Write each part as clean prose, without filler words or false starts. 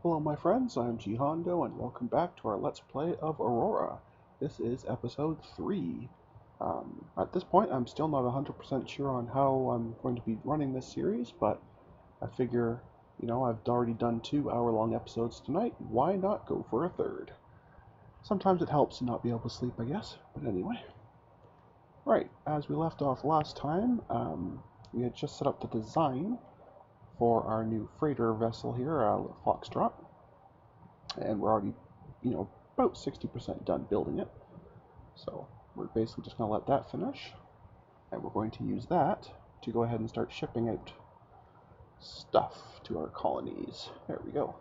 Hello my friends, I'm G Hondo and welcome back to our Let's Play of Aurora. This is episode 3. At this point I'm still not 100% sure on how I'm going to be running this series, but I figure, I've already done 2 hour-long episodes tonight, why not go for a third? Sometimes it helps to not be able to sleep, I guess, but anyway. Right, as we left off last time, we had just set up the design for our new freighter vessel here, Foxtrot. And we're already, about 60% done building it. So we're basically just going to let that finish. And we're going to use that to go ahead and start shipping out stuff to our colonies. There we go.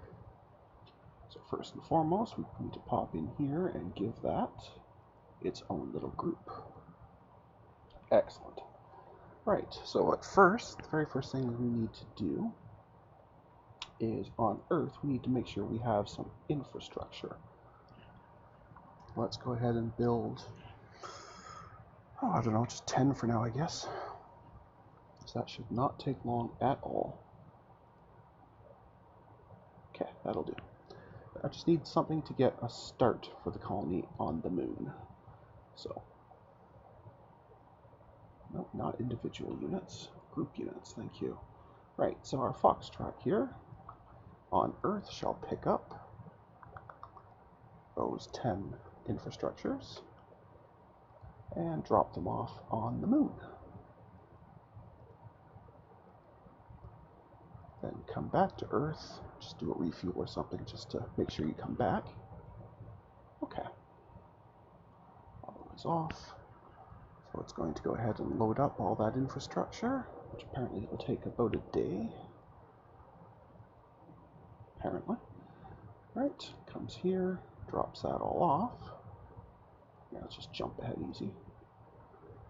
So first and foremost, we need to pop in here and give that its own little group. Excellent. Right, so at first, the very first thing we need to do is on Earth, we need to make sure we have some infrastructure. Let's go ahead and build, I don't know, just 10 for now, I guess. So that should not take long at all. Okay, that'll do. I just need something to get a start for the colony on the moon. So, no, not individual units, group units, thank you. Right, so our Foxtrot here on Earth shall pick up those 10 infrastructures and drop them off on the moon. Then come back to Earth, just do a refuel or something just to make sure you come back. Okay. All is off. So it's going to go ahead and load up all that infrastructure, which apparently will take about a day. Apparently. Right, comes here, drops that all off. Yeah, let's just jump ahead easy.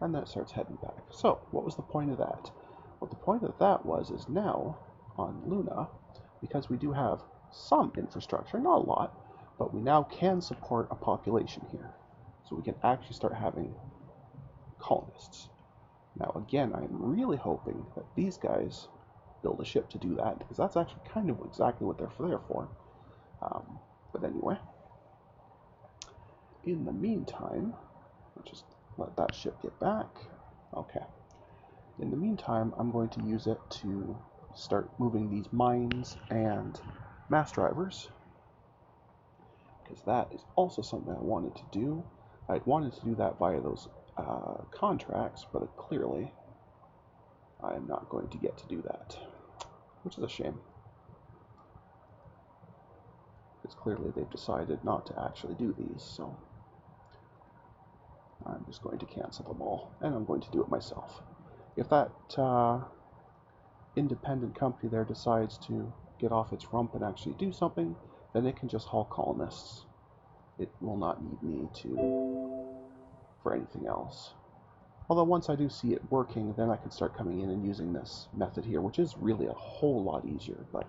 And then it starts heading back. So, what was the point of that? Well, the point of that is now, on Luna, because we do have some infrastructure, not a lot, but we now can support a population here. So we can actually start having colonists. Now again, I'm really hoping that these guys build a ship to do that, because that's actually kind of exactly what they're there for. But anyway, in the meantime, we'll just let that ship get back. Okay. In the meantime, I'm going to use it to start moving these mines and mass drivers, because that is also something I wanted to do. I'd wanted to do that via those contracts, but clearly I'm not going to get to do that, which is a shame, because clearly they've decided not to actually do these, so I'm just going to cancel them all, and I'm going to do it myself. If that independent company there decides to get off its rump and actually do something, then it can just haul colonists. It will not need me for anything else. Although once I do see it working, then I can start coming in and using this method here, which is really a whole lot easier, but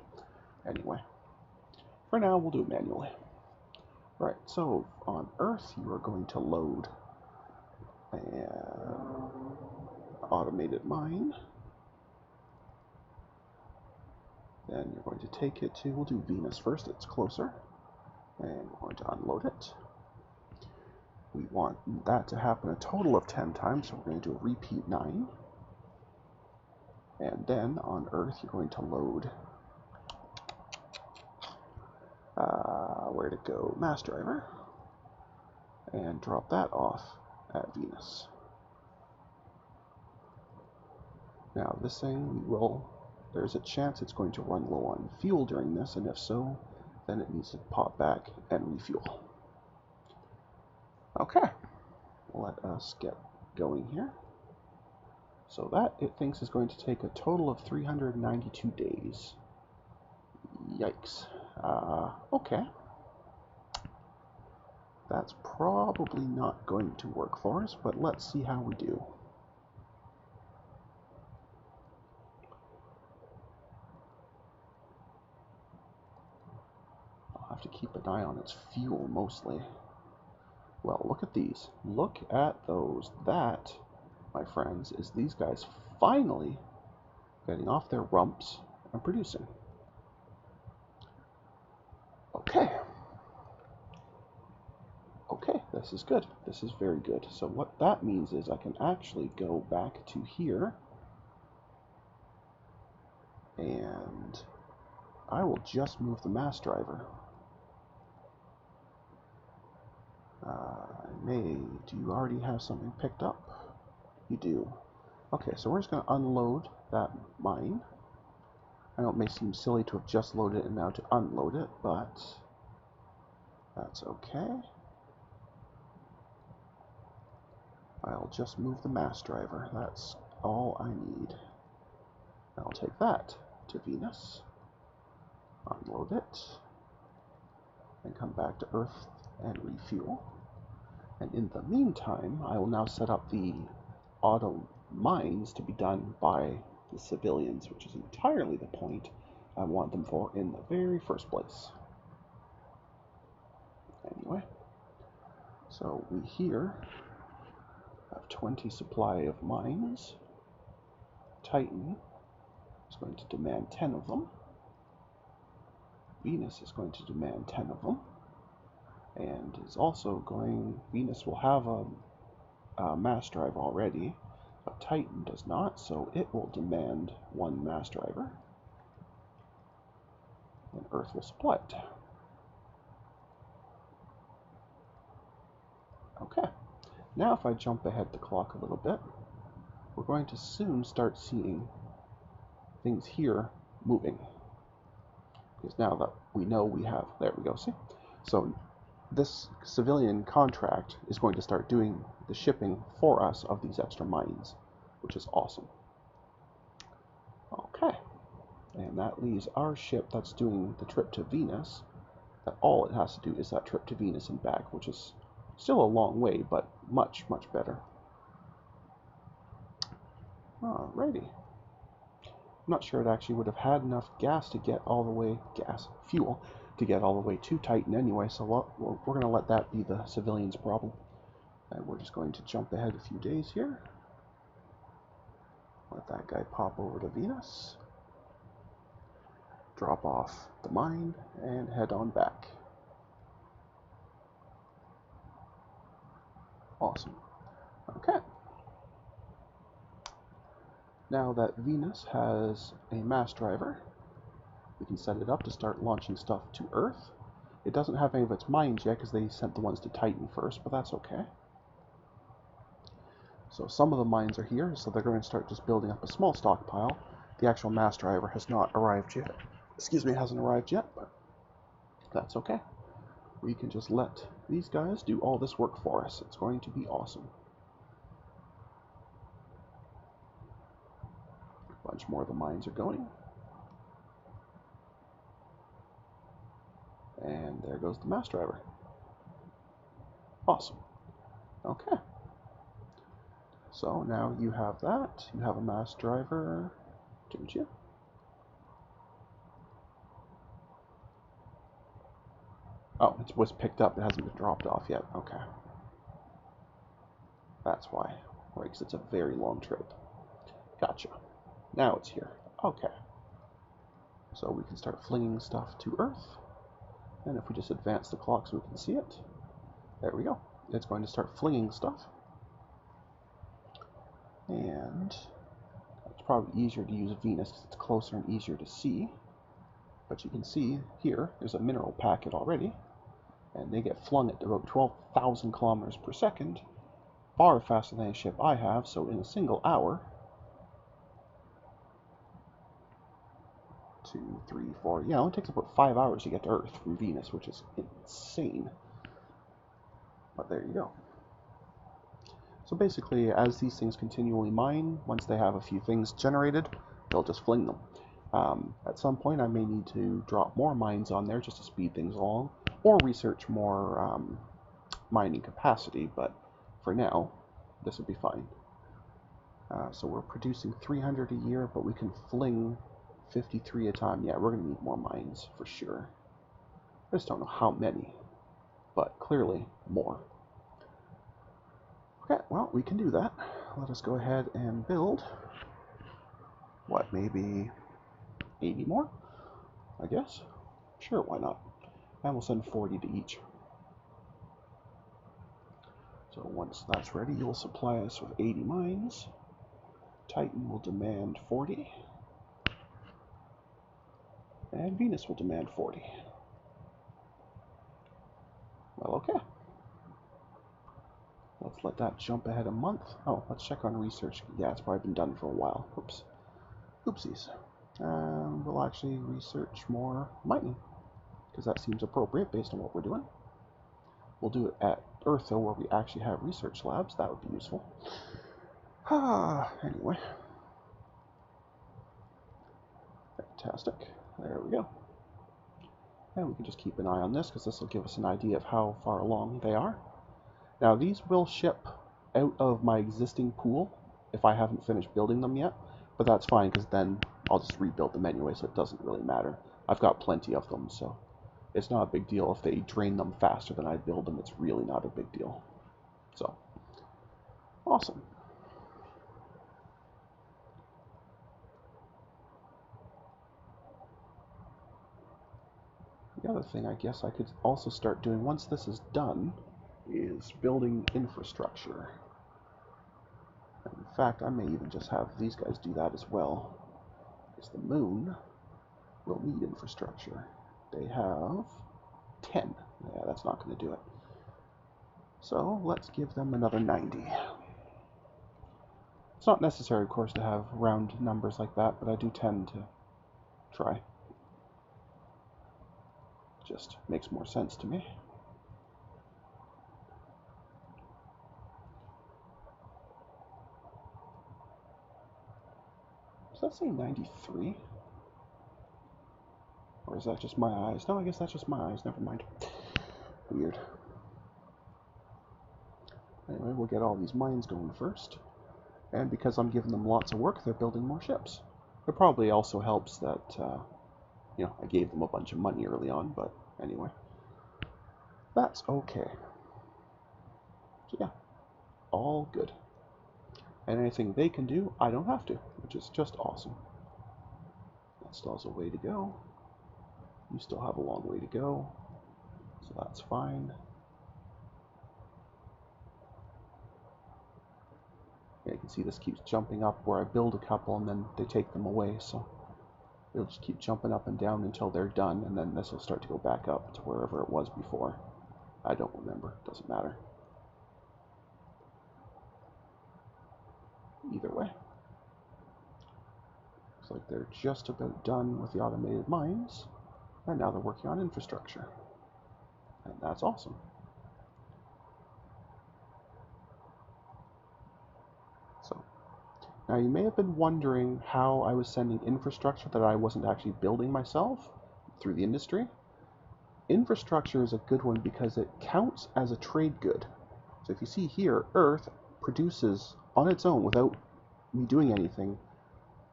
anyway. For now, we'll do it manually. Right, so on Earth, you are going to load an automated mine. Then you're going to take it to, we'll do Venus first, it's closer. And we're going to unload it. We want that to happen a total of 10 times, so we're going to do a repeat 9. And then on Earth, you're going to load, where to go, mass driver, and drop that off at Venus. Now this thing, there's a chance it's going to run low on fuel during this, and if so, then it needs to pop back and refuel. Okay, let us get going here. So that, it thinks, is going to take a total of 392 days. Yikes. Okay. That's probably not going to work for us, but let's see how we do. I'll have to keep an eye on its fuel mostly. Well, look at these. Look at those. That, my friends, is these guys finally getting off their rumps and producing. This is good. This is very good. So what that means is I can actually go back to here, and I will just move the mass driver. Do you already have something picked up? You do. Okay, so we're just going to unload that mine. I know it may seem silly to have just loaded it and now to unload it, but that's okay. I'll just move the mass driver. That's all I need. I'll take that to Venus, unload it, and come back to Earth and refuel. And in the meantime, I will now set up the auto mines to be done by the civilians, which is entirely the point I want them for in the very first place. Anyway, so we here have 20 supply of mines. Titan is going to demand 10 of them. Venus is going to demand 10 of them. And is also going, Venus will have a mass driver already, but Titan does not, so it will demand 1 mass driver. And Earth will supply it. Okay, now if I jump ahead the clock a little bit, we're going to soon start seeing things here moving. Because now that we know we have, there we go, see? So this civilian contract is going to start doing the shipping for us of these extra mines, which is awesome. Okay, and that leaves our ship that's doing the trip to Venus, that all it has to do is that trip to Venus and back, which is still a long way, but much, much better. Alrighty. I'm not sure it actually would have had enough gas to get all the way, fuel, to get all the way to Titan anyway, so we're going to let that be the civilians' problem. And we're just going to jump ahead a few days here. Let that guy pop over to Venus. Drop off the mine and head on back. Awesome. Okay. Now that Venus has a mass driver, we can set it up to start launching stuff to Earth. It doesn't have any of its mines yet because they sent the ones to Titan first, but that's okay. So some of the mines are here, so they're going to start just building up a small stockpile. The actual mass driver has not arrived yet. Excuse me, hasn't arrived yet, but that's okay. We can just let these guys do all this work for us. It's going to be awesome. A bunch more of the mines are going. And there goes the mass driver. Awesome. Okay. So now you have that. You have a mass driver, didn't you? Oh, it was picked up. It hasn't been dropped off yet. Okay. That's why. Right, because it's a very long trip. Gotcha. Now it's here. Okay. So we can start flinging stuff to Earth. And if we just advance the clock so we can see it, there we go. It's going to start flinging stuff. And it's probably easier to use Venus because it's closer and easier to see. But you can see here, there's a mineral packet already. And they get flung at about 12,000 kilometers per second. Far faster than a ship I have, so in a single hour, 2, 3, 4, yeah, it only takes about 5 hours to get to Earth from Venus, which is insane. But there you go. So basically, as these things continually mine, once they have a few things generated, they'll just fling them. At some point, I may need to drop more mines on there just to speed things along, or research more mining capacity, but for now, this will be fine. So we're producing 300 a year, but we can fling 53 a time. Yeah, we're going to need more mines for sure. I just don't know how many, but clearly more. Okay, well, we can do that. Let us go ahead and build, what, maybe 80 more, I guess? Sure, why not? And we'll send 40 to each. So once that's ready, you'll supply us with 80 mines. Titan will demand 40. And Venus will demand 40. Well, okay. Let's let that jump ahead a month. Oh, let's check on research. Yeah, it's probably been done for a while. Oops. Oopsies. We'll actually research more mining, because that seems appropriate based on what we're doing. We'll do it at Earth, though, where we actually have research labs. That would be useful. Anyway. Fantastic. There we go. And we can just keep an eye on this, because this will give us an idea of how far along they are. Now, these will ship out of my existing pool if I haven't finished building them yet, but that's fine, because then I'll just rebuild them anyway, so it doesn't really matter. I've got plenty of them, so it's not a big deal if they drain them faster than I build them. It's really not a big deal. So, awesome. The other thing I guess I could also start doing once this is done is building infrastructure. In fact, I may even just have these guys do that as well, because the moon will need infrastructure. They have 10. Yeah, that's not going to do it. So let's give them another 90. It's not necessary, of course, to have round numbers like that, but I do tend to try. Just makes more sense to me. Does that say 93? Or is that just my eyes? No, I guess that's just my eyes. Never mind. Weird. Anyway, we'll get all these mines going first. And because I'm giving them lots of work, they're building more ships. It probably also helps that, you know, I gave them a bunch of money early on, but anyway. That's okay. So yeah, all good. And anything they can do, I don't have to, which is just awesome. That still has a way to go. You still have a long way to go, so that's fine. Yeah, you can see this keeps jumping up where I build a couple and then they take them away, so it'll just keep jumping up and down until they're done, and then this will start to go back up to wherever it was before. I don't remember, doesn't matter. Either way. Looks like they're just about done with the automated mines, and now they're working on infrastructure. And that's awesome. So, now you may have been wondering how I was sending infrastructure that I wasn't actually building myself through the industry. Infrastructure is a good one because it counts as a trade good. So if you see here, Earth produces on its own, without me doing anything,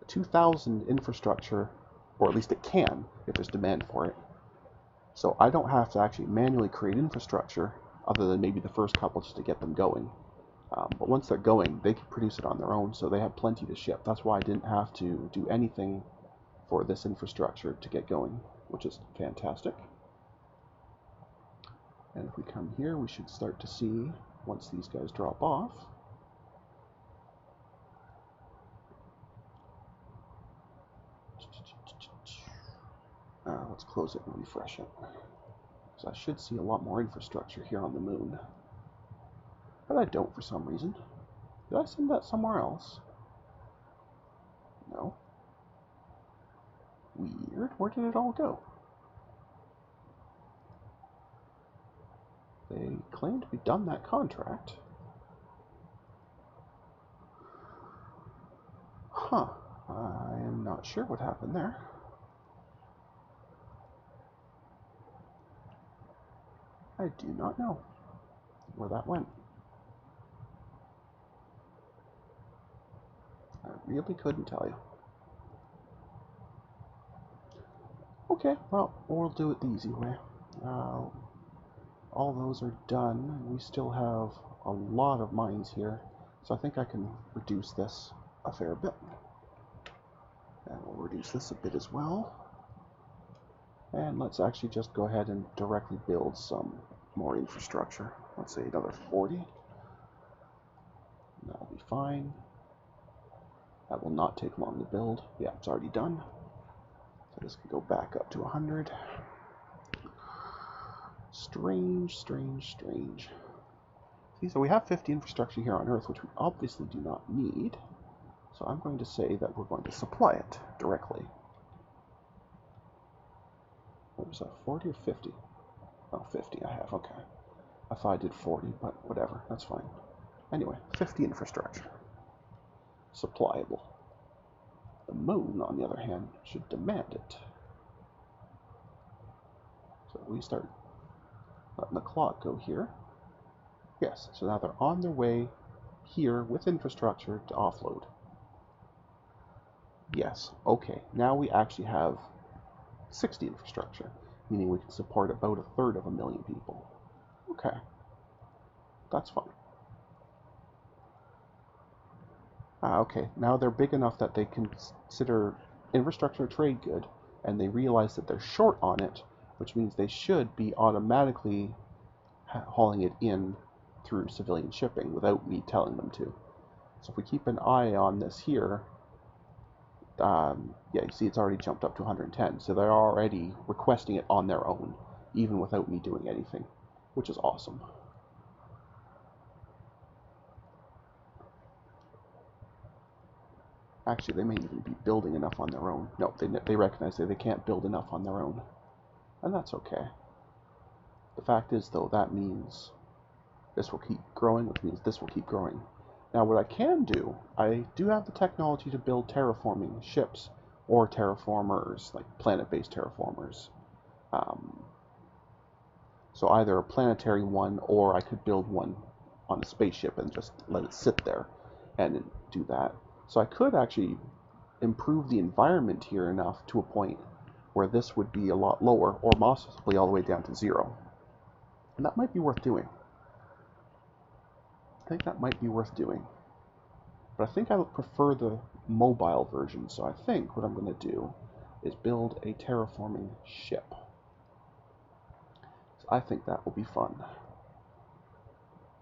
2,000 infrastructure, or at least it can if there's demand for it. So I don't have to actually manually create infrastructure, other than maybe the first couple just to get them going. But once they're going, they can produce it on their own, so they have plenty to ship. That's why I didn't have to do anything for this infrastructure to get going, which is fantastic. And if we come here, we should start to see, once these guys drop off, let's close it and refresh it. So I should see a lot more infrastructure here on the moon. But I don't for some reason. Did I send that somewhere else? No. Weird. Where did it all go? They claim to be done that contract. Huh. I am not sure what happened there. I do not know where that went. I really couldn't tell you. Okay, well, we'll do it the easy way. All those are done, and we still have a lot of mines here, so I think I can reduce this a fair bit. And we'll reduce this a bit as well. And let's actually just go ahead and directly build some more infrastructure. Let's say another 40. be fine. That will not take long to build. Yeah, it's already done. So this can go back up to 100. Strange, strange, strange. See, so we have 50 infrastructure here on Earth, which we obviously do not need. So I'm going to say that we're going to supply it directly. What was that, 40 or 50? Oh, 50 I have, okay. I thought I did 40, but whatever, that's fine. Anyway, 50 infrastructure. Supplyable. The moon, on the other hand, should demand it. So we start letting the clock go here. Yes, so now they're on their way here with infrastructure to offload. Yes, okay, now we actually have 60 infrastructure, meaning we can support about 1/3 of a million people. Okay, that's fine. Okay, now they're big enough that they consider infrastructure a trade good, and they realize that they're short on it, which means they should be automatically hauling it in through civilian shipping without me telling them to. So if we keep an eye on this here, yeah, you see it's already jumped up to 110, so they're already requesting it on their own, even without me doing anything, which is awesome. Actually, they may even be building enough on their own. No, they recognize that they can't build enough on their own, and that's okay. The fact is, though, that means this will keep growing, which means this will keep growing. Now, what I can do, I do have the technology to build terraforming ships, or terraformers, like planet-based terraformers. So either a planetary one, or I could build one on a spaceship and just let it sit there and do that. So I could actually improve the environment here enough to a point where this would be a lot lower, or possibly all the way down to 0. And that might be worth doing. I think that might be worth doing. But I think I would prefer the mobile version, so I think what I'm going to do is build a terraforming ship. So I think that will be fun.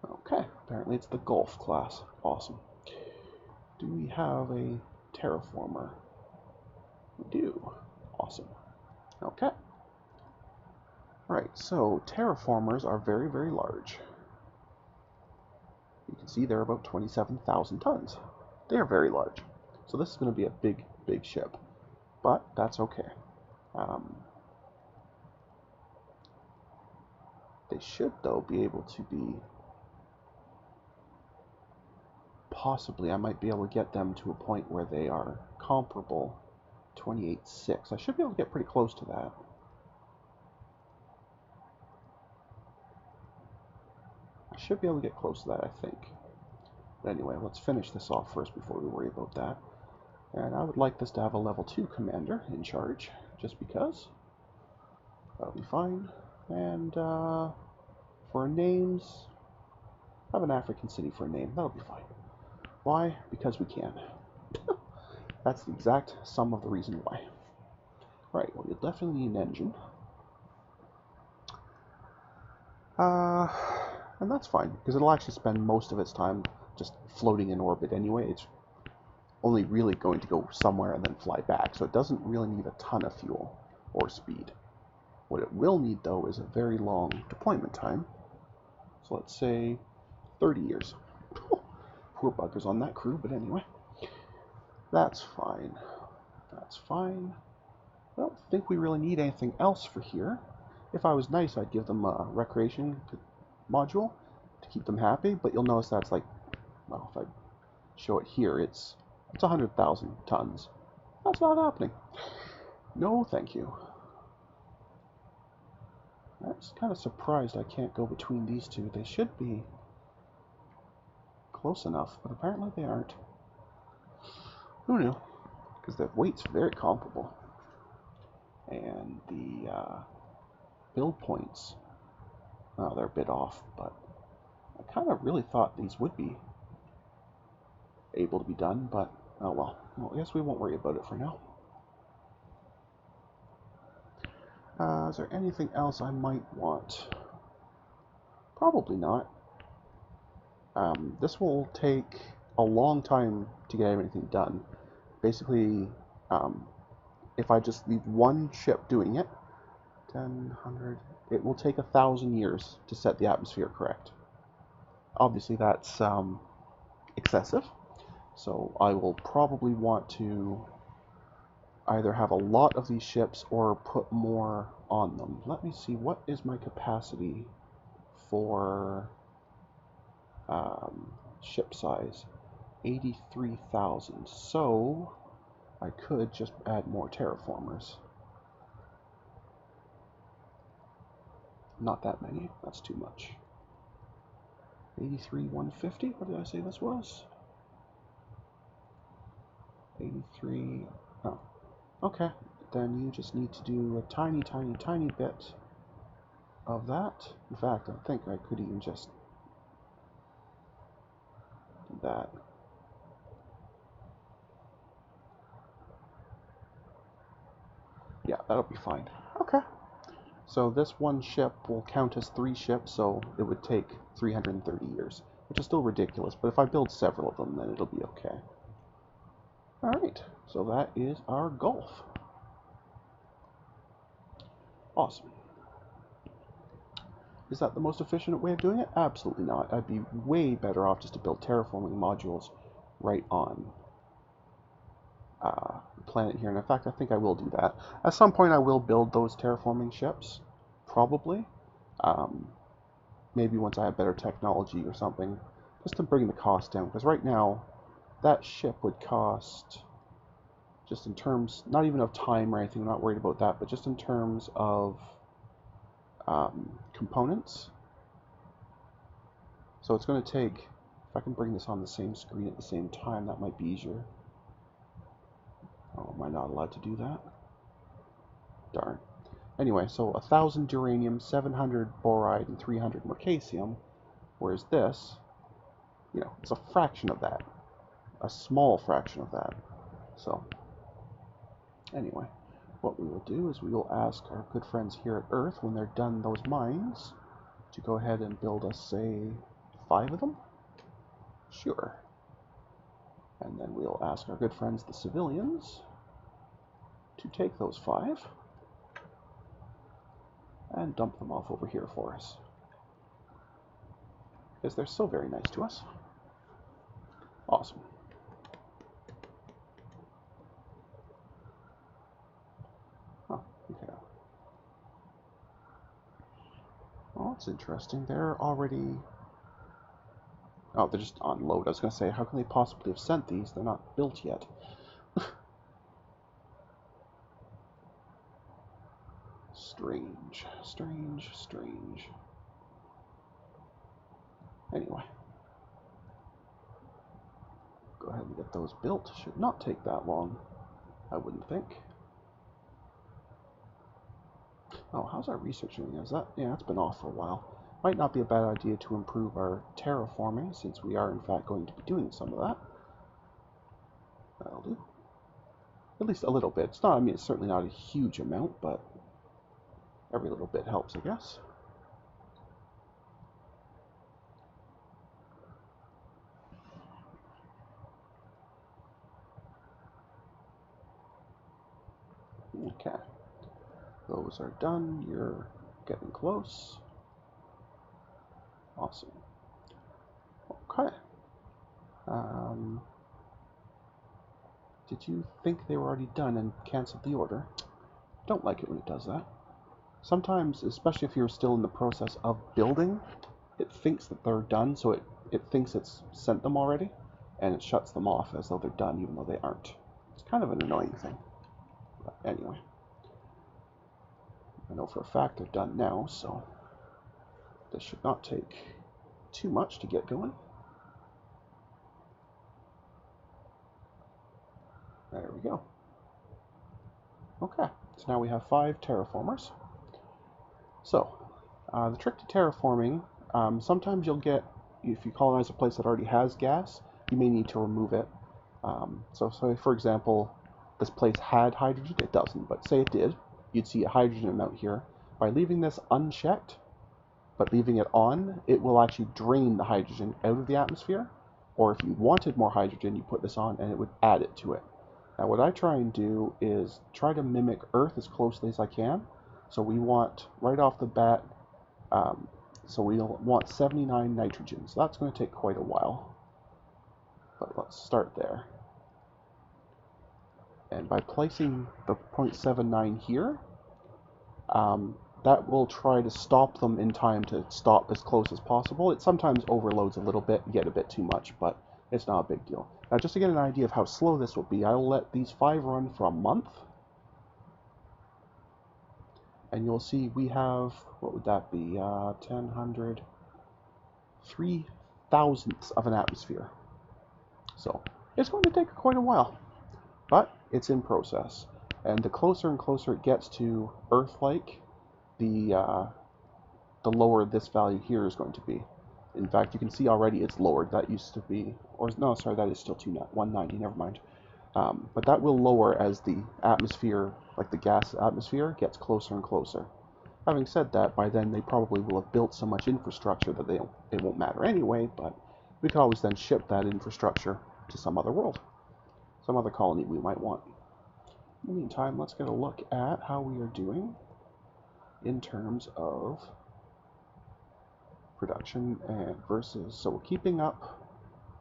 Okay, apparently it's the Golf class. Awesome. Do we have a terraformer? We do. Awesome. Okay. Alright, so terraformers are very, very large. You can see they're about 27,000 tons. They are very large. So this is going to be a big, big ship. But that's okay. They should, though, be able to be... Possibly, I might be able to get them to a point where they are comparable. 28.6. I should be able to get pretty close to that. I should be able to get close to that, I think. But anyway, let's finish this off first before we worry about that. And I would like this to have a level 2 commander in charge, just because. That'll be fine. And for names, have an African city for a name. That'll be fine. Why? Because we can. That's the exact sum of the reason why. Right, well, you'll definitely need an engine. And that's fine, because it'll actually spend most of its time just floating in orbit anyway. It's only really going to go somewhere and then fly back, so it doesn't really need a ton of fuel or speed. What it will need, though, is a very long deployment time. So let's say 30 years. Poor buggers on that crew, but anyway. That's fine. That's fine. I don't think we really need anything else for here. If I was nice, I'd give them a recreation module to keep them happy, but you'll notice that's like, well, if I show it here, it's 100,000 tons. That's not happening. No, thank you. I'm just kind of surprised I can't go between these two. They should be close enough, but apparently they aren't. Who knew? Because the weight's very comparable. And the build points, well, they're a bit off, but I kind of really thought these would be able to be done, but oh well. Well, I guess we won't worry about it for now. Is there anything else I might want? Probably not. This will take a long time to get anything done. Basically, if I just leave one ship doing it, 10, 100, it will take 1,000 years to set the atmosphere correct. Obviously, that's excessive, so I will probably want to either have a lot of these ships or put more on them. Let me see, what is my capacity for ship size? 83,000. So I could just add more terraformers. Not that many, that's too much. 83,150, what did I say this was? 83, oh, okay. Then you just need to do a tiny, tiny, tiny bit of that. In fact, I think I could even just do that. Yeah, that'll be fine. Okay. So this one ship will count as 3 ships, so it would take 330 years, which is still ridiculous, but if I build several of them, then it'll be okay. Alright, so that is our Gulf. Awesome. Is that the most efficient way of doing it? Absolutely not. I'd be way better off just to build terraforming modules right on the planet here. And in fact, I think I will do that. At some point, I will build those terraforming ships. Probably. Maybe once I have better technology or something. Just to bring the cost down. Because right now, that ship would cost, just in terms, not even of time or anything, I'm not worried about that, but just in terms of components. So it's going to take, if I can bring this on the same screen at the same time, that might be easier. Oh, am I not allowed to do that? Darn. Anyway, so 1,000 uranium, 700 boride, and 300 mercasium, whereas this, you know, it's a fraction of that. A small fraction of that. So, anyway, what we will do is we will ask our good friends here at Earth, when they're done those mines, to go ahead and build us, say, 5 of them? Sure. And then we'll ask our good friends, the civilians, to take those 5 and dump them off over here for us. Because they're so very nice to us. Awesome. Huh, okay. Well, that's interesting. They're already... Oh, they're just on load. I was going to say, how can they possibly have sent these? They're not built yet. Strange, strange, strange. Anyway. Go ahead and get those built. Should not take that long, I wouldn't think. Oh, how's our research doing? Is that... Yeah, it's been off for a while. Might not be a bad idea to improve our terraforming, since we are in fact going to be doing some of that. That'll do. At least a little bit. It's not, I mean, it's certainly not a huge amount, but every little bit helps, I guess. Okay. Those are done. You're getting close. Awesome. Okay. Did you think they were already done and canceled the order? Don't like it when it does that. Sometimes, especially if you're still in the process of building, it thinks that they're done, so it thinks it's sent them already, and it shuts them off as though they're done, even though they aren't. It's kind of an annoying thing. But anyway. I know for a fact they're done now, so this should not take too much to get going. There we go. Okay, so now we have 5 terraformers. So, the trick to terraforming, sometimes you'll get, if you colonize a place that already has gas, you may need to remove it. So for example, this place had hydrogen, it doesn't, but say it did, you'd see a hydrogen amount here. By leaving this unchecked, but leaving it on, it will actually drain the hydrogen out of the atmosphere, Or if you wanted more hydrogen, you put this on and it would add it to it. Now what I try and do is try to mimic Earth as closely as I can. So we want, right off the bat, so we want 79 nitrogen. So that's going to take quite a while. But let's start there. And by placing the 0.79 here, that will try to stop them in time to stop as close as possible. It sometimes overloads a little bit, you get a bit too much, but it's not a big deal. Now just to get an idea of how slow this will be, I'll let these 5 run for a month. And you'll see we have, what would that be, 10, 100, 3 thousandths of an atmosphere. So it's going to take quite a while, but it's in process. And the closer and closer it gets to Earth-like, the lower this value here is going to be. In fact, you can see already it's lowered. That used to be, or no, sorry, that is still 190, never mind. But that will lower as the atmosphere, like the gas atmosphere, gets closer and closer. Having said that, by then they probably will have built so much infrastructure that it won't matter anyway, but we could always then ship that infrastructure to some other world, some other colony we might want. In the meantime, let's get a look at how we are doing in terms of production and versus. So we're keeping up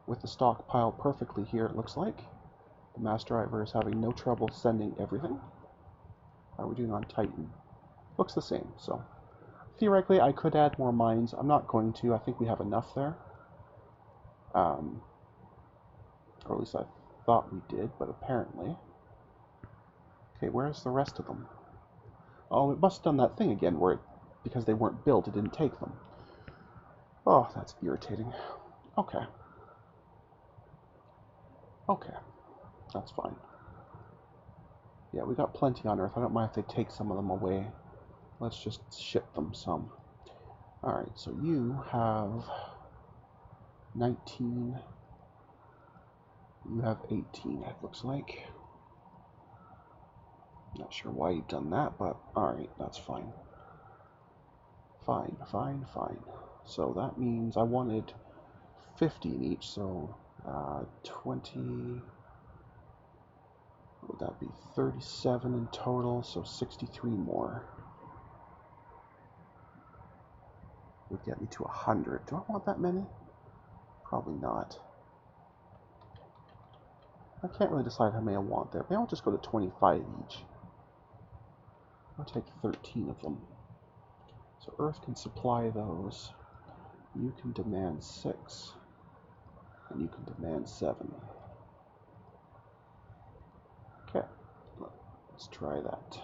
with the stockpile perfectly here, it looks like. The mass driver is having no trouble sending everything. How are we doing on Titan? Looks the same, so theoretically I could add more mines. I'm not going to. I think we have enough there. Or at least I thought we did, but apparently. Okay, where's the rest of them? Oh, it must have done that thing again where because they weren't built, it didn't take them. Oh, that's irritating. Okay. Okay. That's fine. Yeah, we got plenty on Earth. I don't mind if they take some of them away. Let's just ship them some. Alright, so you have 19. You have 18, it looks like. Not sure why you've done that, but alright, that's fine. Fine. So that means I wanted 15 each, so 20, what would that be, 37 in total, so 63 more. Would get me to 100. Do I want that many? Probably not. I can't really decide how many I want there. Maybe I'll just go to 25 each. I'll take 13 of them. So Earth can supply those. You can demand 6. And you can demand 7. Okay, let's try that.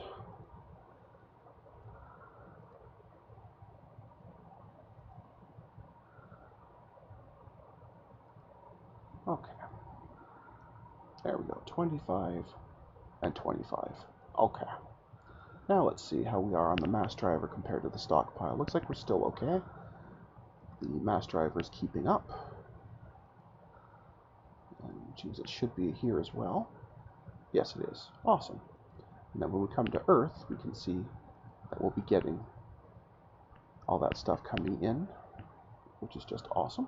Okay. There we go, 25 and 25. Okay. Now let's see how we are on the mass driver compared to the stockpile. Looks like we're still okay. The mass driver is keeping up. And geez, it should be here as well. Yes, it is. Awesome. And then when we come to Earth, we can see that we'll be getting all that stuff coming in, which is just awesome.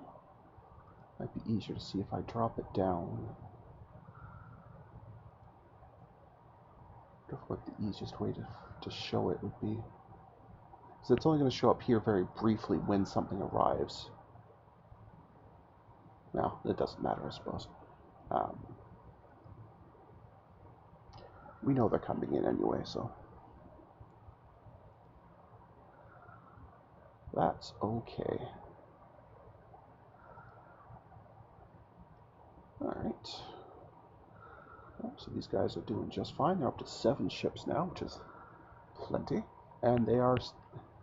Might be easier to see if I drop it down. I wonder what the easiest way to show it would be. So it's only going to show up here very briefly when something arrives. Now, it doesn't matter, I suppose. We know they're coming in anyway, so that's okay. Alright. So these guys are doing just fine. They're up to 7 ships now, which is plenty. And they are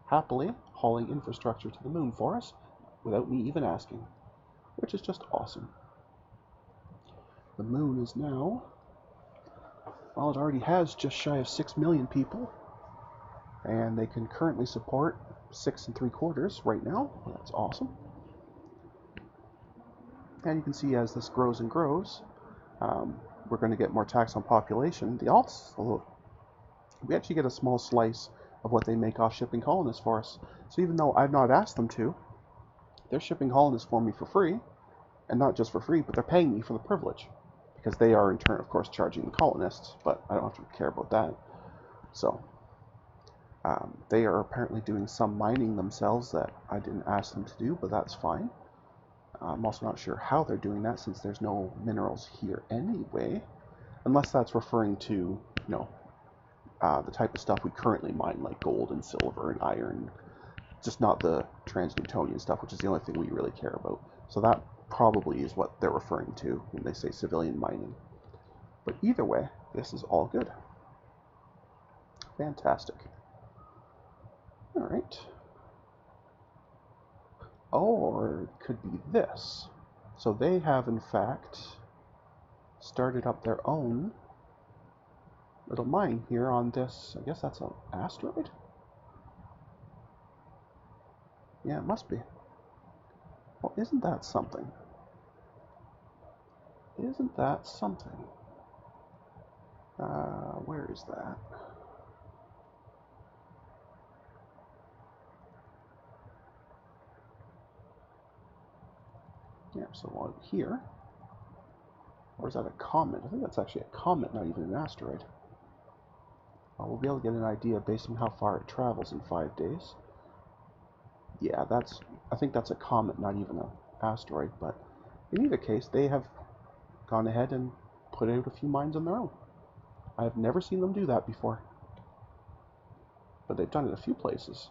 happily hauling infrastructure to the moon for us without me even asking, which is just awesome. The moon is now, well, it already has just shy of 6 million people, and they can currently support 6 3/4 right now. Well, that's awesome. And you can see as this grows and grows, we're going to get more tax on population. The alts, we actually get a small slice of what they make off shipping colonists for us. So even though I've not asked them to, they're shipping colonists for me for free. And not just for free, but they're paying me for the privilege. Because they are, in turn, of course, charging the colonists, but I don't have to care about that. So, they are apparently doing some mining themselves that I didn't ask them to do, but that's fine. I'm also not sure how they're doing that, since there's no minerals here anyway. Unless that's referring to, the type of stuff we currently mine, like gold and silver and iron. Just not the trans-newtonian stuff, which is the only thing we really care about. So that probably is what they're referring to when they say civilian mining. But either way, this is all good. Fantastic. Alright. Or it could be this. So they have, in fact, started up their own little mine here on this, I guess that's an asteroid? Yeah, it must be. Well, isn't that something? Isn't that something? Where is that? Yeah, so out here. Or is that a comet? I think that's actually a comet, not even an asteroid. Well, we'll be able to get an idea based on how far it travels in 5 days. Yeah, I think that's a comet, not even an asteroid, but in either case, they have gone ahead and put out a few mines on their own. I have never seen them do that before. But they've done it a few places.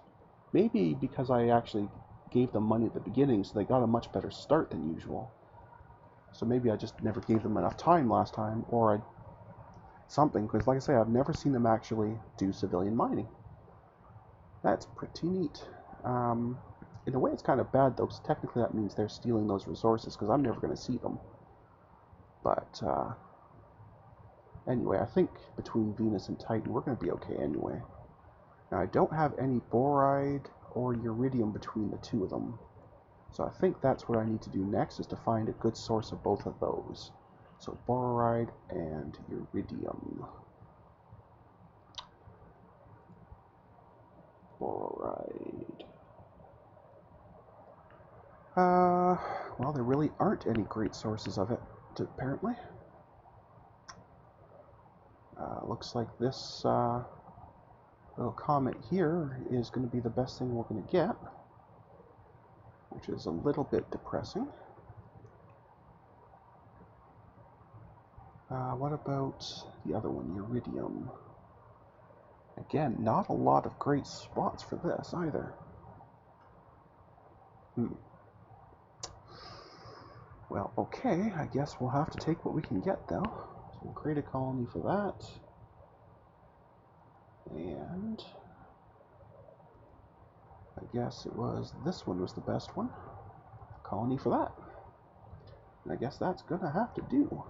Maybe because I actually gave them money at the beginning, so they got a much better start than usual. So maybe I just never gave them enough time last time, or something, because like I say, I've never seen them actually do civilian mining. That's pretty neat. In a way, it's kind of bad, though, because technically that means they're stealing those resources, because I'm never going to see them. But, anyway, I think between Venus and Titan, we're going to be okay anyway. Now, I don't have any boride or uridium between the two of them. So I think that's what I need to do next, is to find a good source of both of those. So boride and uridium. Boride. Well, there really aren't any great sources of it, apparently. Looks like this little comet here is going to be the best thing we're going to get, which is a little bit depressing. What about the other one, uridium? Again, not a lot of great spots for this either. Well, okay, I guess we'll have to take what we can get, though. So we'll create a colony for that. And I guess it was this one was the best one. Colony for that. And I guess that's gonna have to do.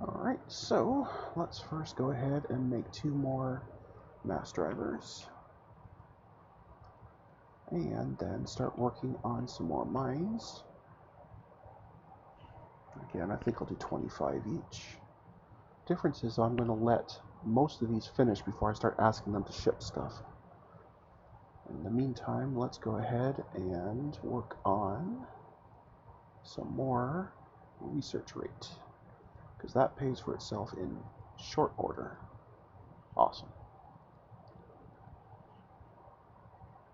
Alright, so let's first go ahead and make 2 more mass drivers. And then start working on some more mines. Again, I think I'll do 25 each. Difference is I'm going to let most of these finish before I start asking them to ship stuff. In the meantime, let's go ahead and work on some more research rate, because that pays for itself in short order. Awesome.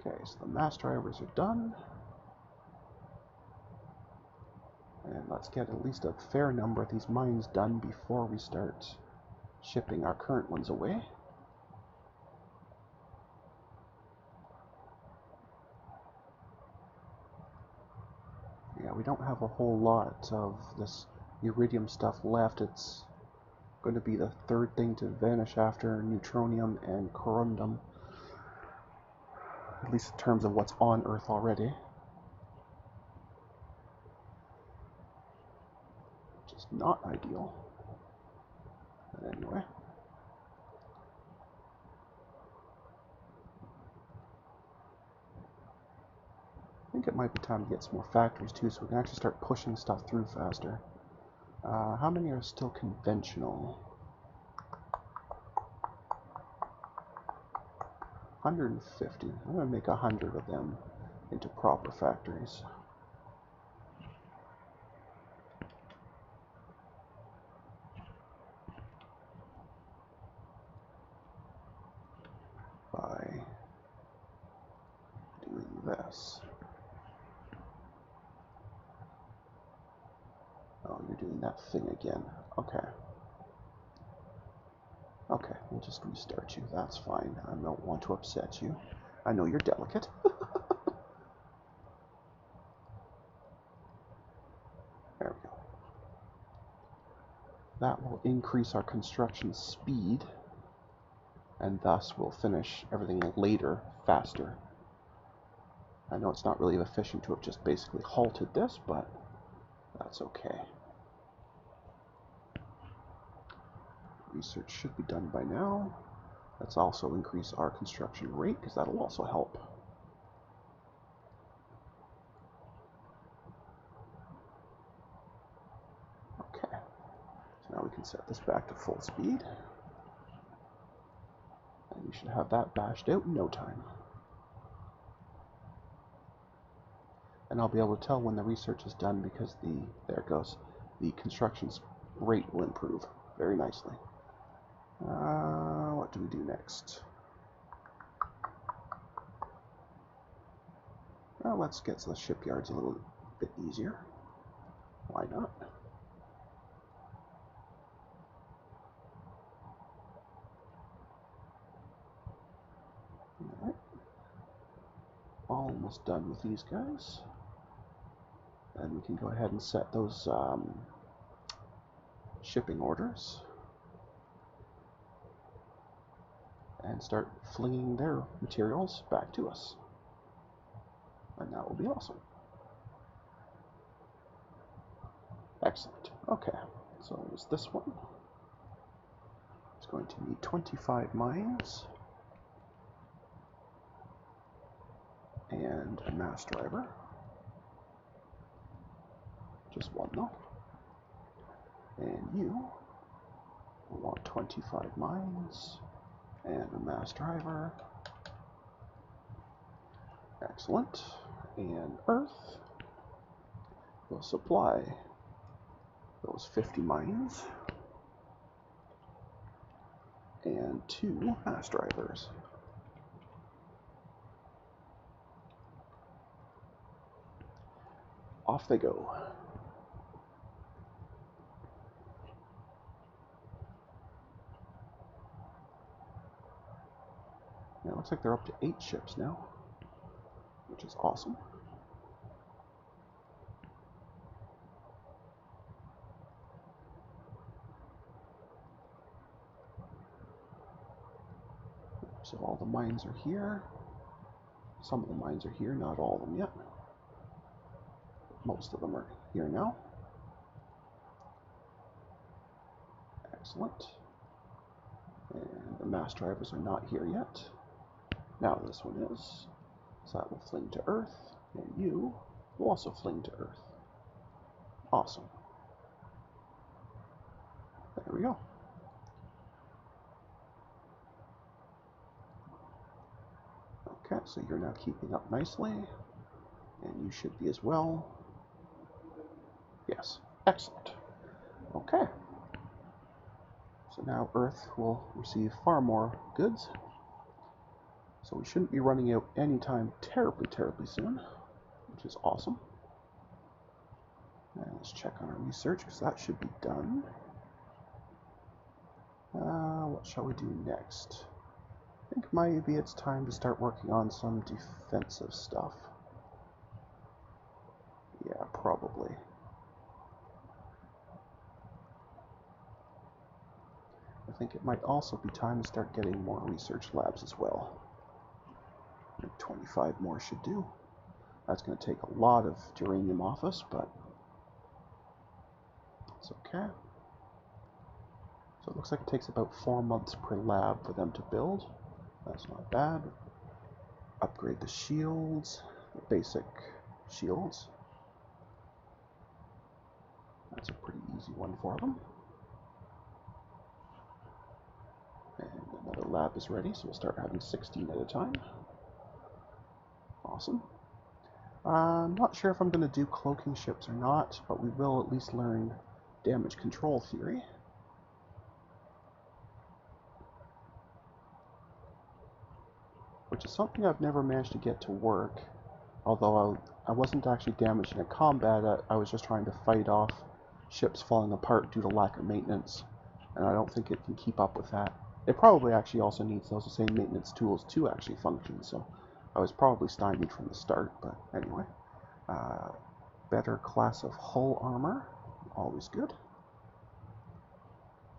Okay, so the mass drivers are done. And let's get at least a fair number of these mines done before we start shipping our current ones away. Yeah, we don't have a whole lot of this iridium stuff left. It's going to be the 3rd thing to vanish after neutronium and corundum, at least in terms of what's on Earth already. Which is not ideal. But anyway. I think it might be time to get some more factories too, so we can actually start pushing stuff through faster. How many are still conventional? 150. I'm going to make 100 of them into proper factories. By doing this. Oh, you're doing that thing again. Okay. Okay, we'll just restart you. That's fine. I don't want to upset you. I know you're delicate. There we go. That will increase our construction speed, and thus we'll finish everything later, faster. I know it's not really efficient to have just basically halted this, but that's okay. Research should be done by now. Let's also increase our construction rate, because that'll also help. Okay, so now we can set this back to full speed. And we should have that bashed out in no time. And I'll be able to tell when the research is done because there it goes, the construction rate will improve very nicely. What do we do next? Well, let's get the shipyards a little bit easier. Why not? Alright. Almost done with these guys. And we can go ahead and set those shipping orders. And start flinging their materials back to us. And that will be awesome. Excellent. Okay, so it was this one. It's going to need 25 mines. And a mass driver. Just one though. And you will want 25 mines. And a mass driver. Excellent. And Earth will supply those 50 mines and 2 mass drivers. Off they go. Now it looks like they're up to 8 ships now, which is awesome. So all the mines are here. Some of the mines are here, not all of them yet. Most of them are here now. Excellent. And the mass drivers are not here yet. Now this one is. So that will fling to Earth, and you will also fling to Earth. Awesome. There we go. Okay, so you're now keeping up nicely, and you should be as well. Yes, excellent. Okay. So now Earth will receive far more goods. So we shouldn't be running out anytime terribly soon, which is awesome. And let's check on our research, because that should be done. What shall we do next? I think maybe it's time to start working on some defensive stuff. Yeah, probably. I think it might also be time to start getting more research labs as well. I think 25 more should do. That's going to take a lot of geranium off us, but it's okay. So it looks like it takes about 4 months per lab for them to build. That's not bad. Upgrade the shields, the basic shields. That's a pretty easy one for them. And another lab is ready, so we'll start having 16 at a time. Awesome. I'm not sure if I'm going to do cloaking ships or not, but we will at least learn damage control theory. Which is something I've never managed to get to work. Although I wasn't actually damaged in combat, I was just trying to fight off ships falling apart due to lack of maintenance. And I don't think it can keep up with that. It probably actually also needs those same maintenance tools to actually function, so I was probably stymied from the start, but anyway. Better class of hull armor, always good.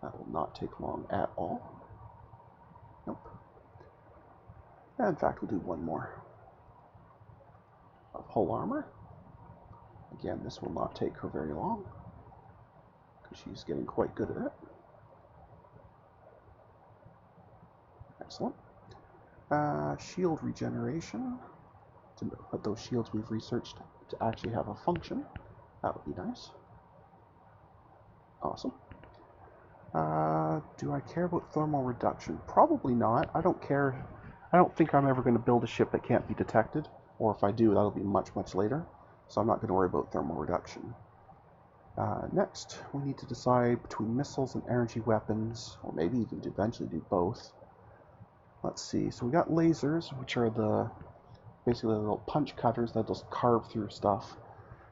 That will not take long at all. Nope. In fact, we'll do one more of hull armor. Again, this will not take her very long, because she's getting quite good at it. Excellent. Shield regeneration. To put those shields we've researched to actually have a function. That would be nice. Awesome. Do I care about thermal reduction? Probably not. I don't care. I don't think I'm ever going to build a ship that can't be detected. Or if I do, that'll be much, much later. So I'm not going to worry about thermal reduction. Next, we need to decide between missiles and energy weapons, or maybe even to eventually do both. Let's see. So we got lasers, which are basically the little punch cutters that just carve through stuff.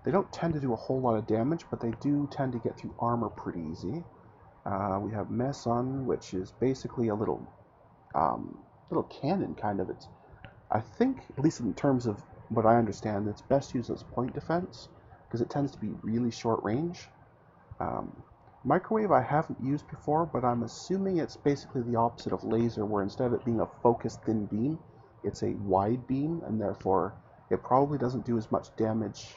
They don't tend to do a whole lot of damage, but they do tend to get through armor pretty easy. We have meson, which is basically a little cannon kind of. I think, at least in terms of what I understand, it's best used as point defense because it tends to be really short range. Microwave I haven't used before, but I'm assuming it's basically the opposite of laser, where instead of it being a focused thin beam, it's a wide beam, and therefore it probably doesn't do as much damage,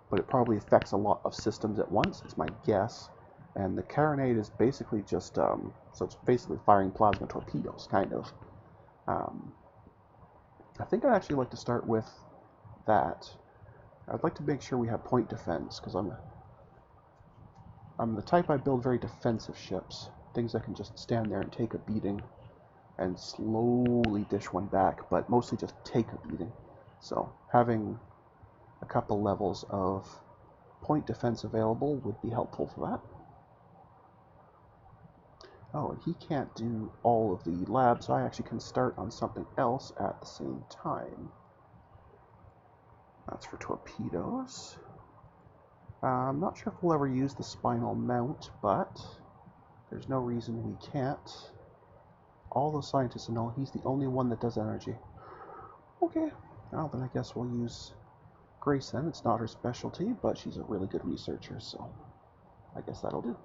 but it probably affects a lot of systems at once. It's my guess. And the carronade is basically just, so it's basically firing plasma torpedoes, kind of. I think I'd actually like to start with that. I'd like to make sure we have point defense, because I'm the type I build very defensive ships. Things that can just stand there and take a beating and slowly dish one back, but mostly just take a beating. So having a couple levels of point defense available would be helpful for that. Oh, and he can't do all of the labs, so I actually can start on something else at the same time. That's for torpedoes. I'm not sure if we'll ever use the spinal mount, but there's no reason we can't. All the scientists know he's the only one that does energy. Okay, well then I guess we'll use Grace then. It's not her specialty, but she's a really good researcher, so I guess that'll do.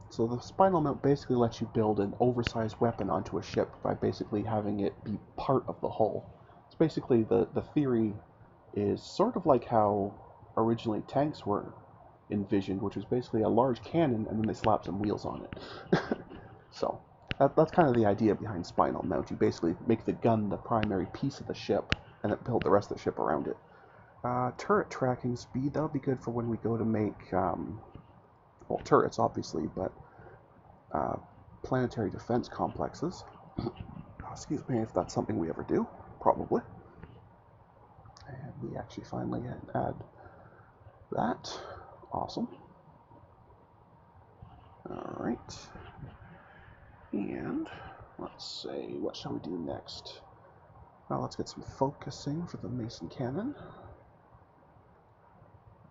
So the spinal mount basically lets you build an oversized weapon onto a ship by basically having it be part of the hull. It's basically the theory is sort of like how originally tanks were envisioned, which was basically a large cannon and then they slap some wheels on it. So that's kind of the idea behind spinal mount. You basically make the gun the primary piece of the ship and then build the rest of the ship around it. Turret tracking speed, that'll be good for when we go to make, well, turrets obviously, but planetary defense complexes. Excuse me if that's something we ever do, probably. And we actually finally add that. Awesome. Alright. And let's say, what shall we do next? Now let's get some focusing for the Mason cannon.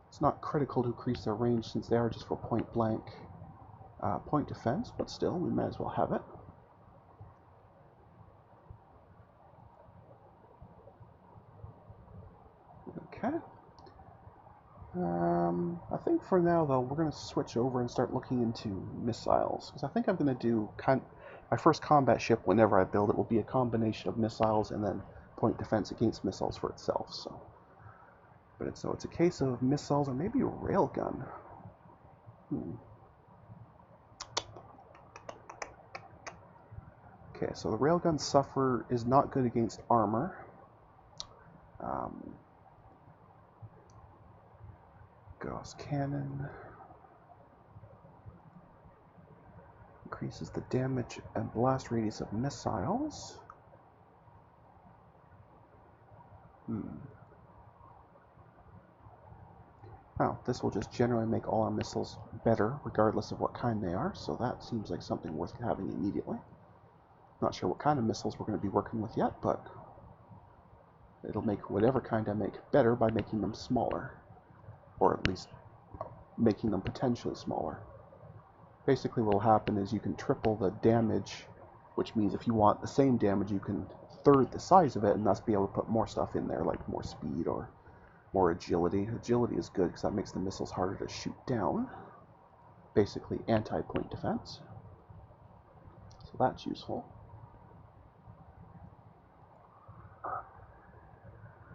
It's not critical to increase their range since they are just for point blank point defense, but still, we might as well have it. Okay. I think for now, though, we're going to switch over and start looking into missiles, because I think I'm going to do my first combat ship, whenever I build it, will be a combination of missiles and then point defense against missiles for itself. So, so it's a case of missiles or maybe a railgun. Okay, so the railgun suffer is not good against armor. Gauss cannon. increases the damage and blast radius of missiles. Well, this will just generally make all our missiles better, regardless of what kind they are, so that seems like something worth having immediately. Not sure what kind of missiles we're going to be working with yet, but it'll make whatever kind I make better by making them smaller, or at least making them potentially smaller. Basically what will happen is you can triple the damage, which means if you want the same damage, you can third the size of it, and thus be able to put more stuff in there, like more speed or more agility. Agility is good because that makes the missiles harder to shoot down. Basically anti-point defense. So that's useful.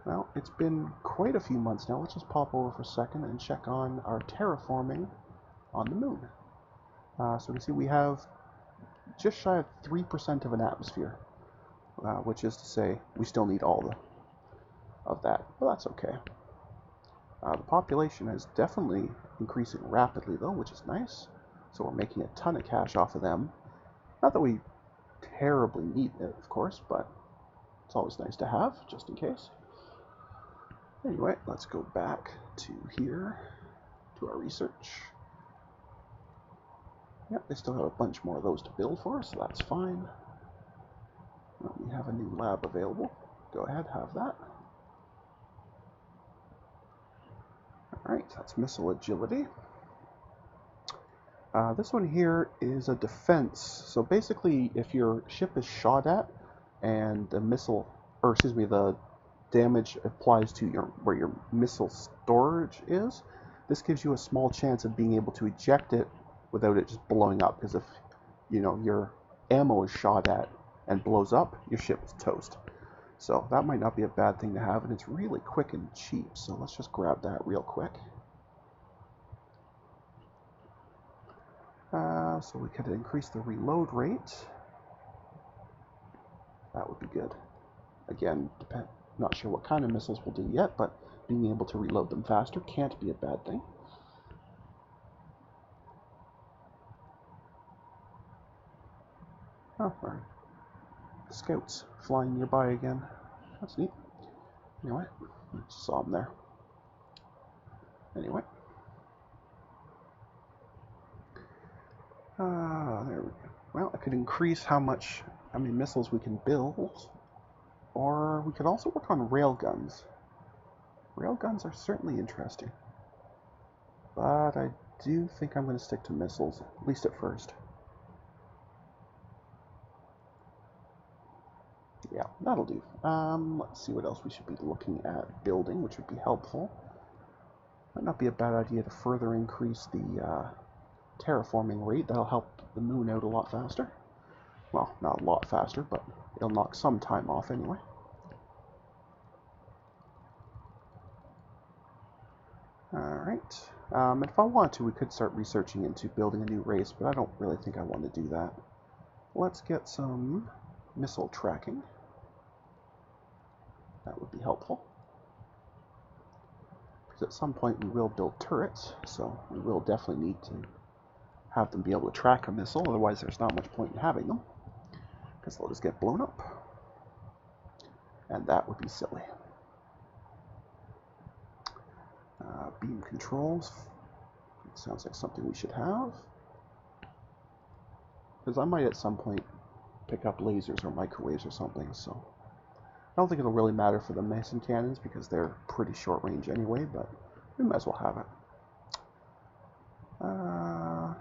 Well, it's been quite a few months now. Let's just pop over for a second and check on our terraforming on the moon. So we can see we have just shy of 3% of an atmosphere, which is to say we still need all of that, but that's okay. The population is definitely increasing rapidly though, which is nice. So we're making a ton of cash off of them. Not that we terribly need it, of course, but it's always nice to have, just in case. Anyway, let's go back to here, to our research. Yep, they still have a bunch more of those to build for, so that's fine. Well, we have a new lab available. Go ahead, have that. Alright, that's missile agility. This one here is a defense. So basically, if your ship is shot at and the missile, or excuse me, the damage applies to where your missile storage is, this gives you a small chance of being able to eject it without it just blowing up. Because if your ammo is shot at and blows up, your ship is toast. So that might not be a bad thing to have, and it's really quick and cheap. So let's just grab that real quick. So we could increase the reload rate. That would be good. Again, not sure what kind of missiles we'll do yet, but being able to reload them faster can't be a bad thing. Oh, our scouts flying nearby again. That's neat. Anyway, just saw them there. Anyway. There we go. Well, I could increase how many missiles we can build, or we could also work on railguns. Railguns are certainly interesting, but I do think I'm going to stick to missiles, at least at first. Yeah, that'll do. Let's see what else we should be looking at building, which would be helpful. Might not be a bad idea to further increase the terraforming rate. That'll help the moon out a lot faster. Well, not a lot faster, but it'll knock some time off anyway. Alright. If I want to, we could start researching into building a new race, but I don't really think I want to do that. Let's get some missile tracking. That would be helpful. Because at some point we will build turrets, so we will definitely need to have them be able to track a missile, otherwise there's not much point in having them, because they'll just get blown up. And that would be silly. Beam controls. Sounds like something we should have. Because I might at some point pick up lasers or microwaves or something, so I don't think it'll really matter for the Mason cannons because they're pretty short range anyway, but we might as well have it.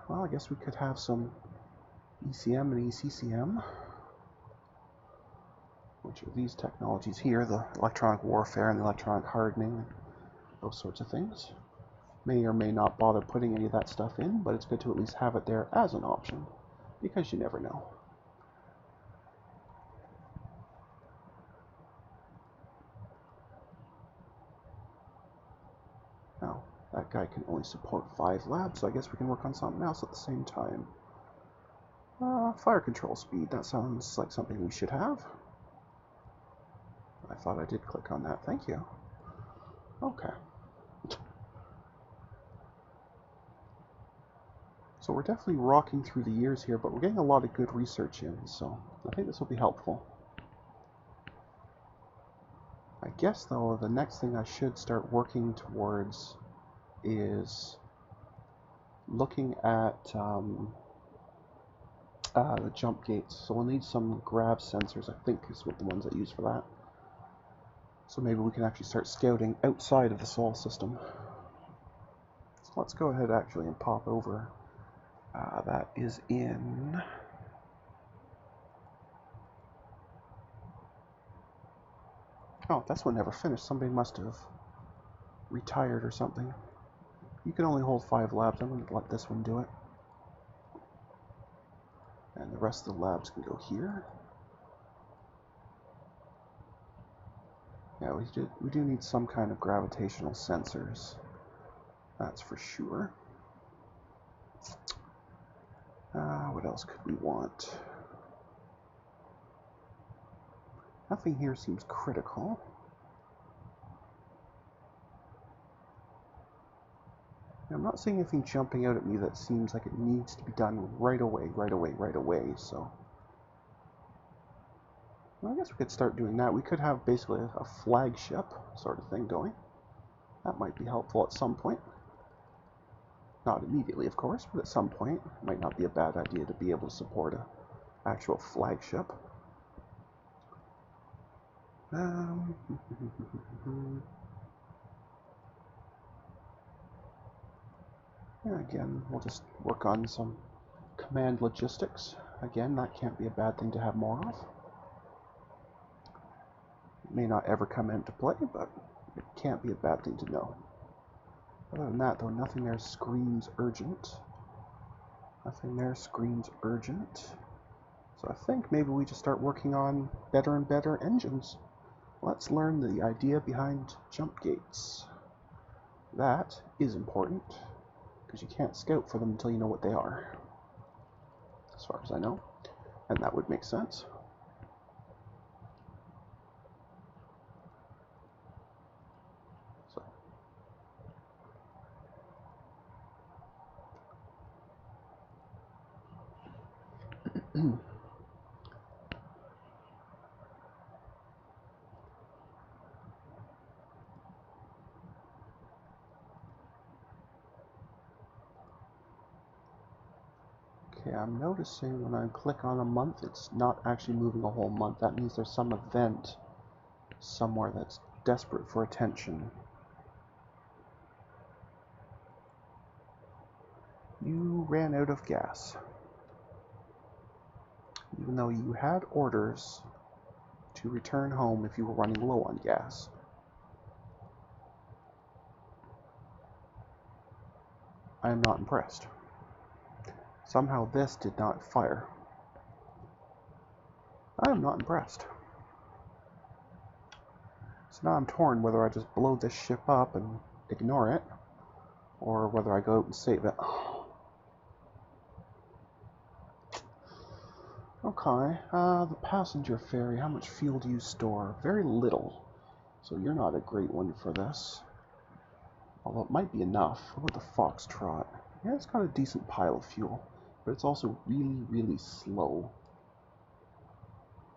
Well, I guess we could have some ECM and ECCM, which are these technologies here, the electronic warfare and the electronic hardening, those sorts of things. May or may not bother putting any of that stuff in, but it's good to at least have it there as an option, because you never know. Now, that guy can only support 5 labs, so I guess we can work on something else at the same time. Fire control speed, that sounds like something we should have. I thought I did click on that, thank you. Okay. So we're definitely rocking through the years here, but we're getting a lot of good research in, so I think this will be helpful. I guess, though, the next thing I should start working towards is looking at the jump gates. So we'll need some grav sensors, I think, is what the ones I use for that. So maybe we can actually start scouting outside of the Sol system. So let's go ahead actually and pop over. That is in... Oh, this one never finished. Somebody must have retired or something. You can only hold 5 labs. I'm going to let this one do it. And the rest of the labs can go here. Yeah, we do need some kind of gravitational sensors. That's for sure. What else could we want? Nothing here seems critical. I'm not seeing anything jumping out at me that seems like it needs to be done right away, so... Well, I guess we could start doing that. We could have basically a flagship sort of thing going. That might be helpful at some point. Not immediately, of course, but at some point. It might not be a bad idea to be able to support an actual flagship. Yeah, again, we'll just work on some command logistics. Again, that can't be a bad thing to have more of. It may not ever come into play, but it can't be a bad thing to know. Other than that, though, nothing there screams urgent. Nothing there screams urgent. So I think maybe we just start working on better and better engines. Let's learn the idea behind jump gates. That is important, because you can't scout for them until you know what they are, as far as I know, and that would make sense. So. Okay, I'm noticing when I click on a month, it's not actually moving a whole month. That means there's some event somewhere that's desperate for attention. You ran out of gas. Even though you had orders to return home if you were running low on gas. I am not impressed. Somehow this did not fire. I am not impressed. So now I'm torn whether I just blow this ship up and ignore it, or whether I go out and save it. Okay, the passenger ferry, how much fuel do you store? Very little. So you're not a great one for this. Although it might be enough. What about the Foxtrot? Yeah, it's got a decent pile of fuel, but it's also really, really slow.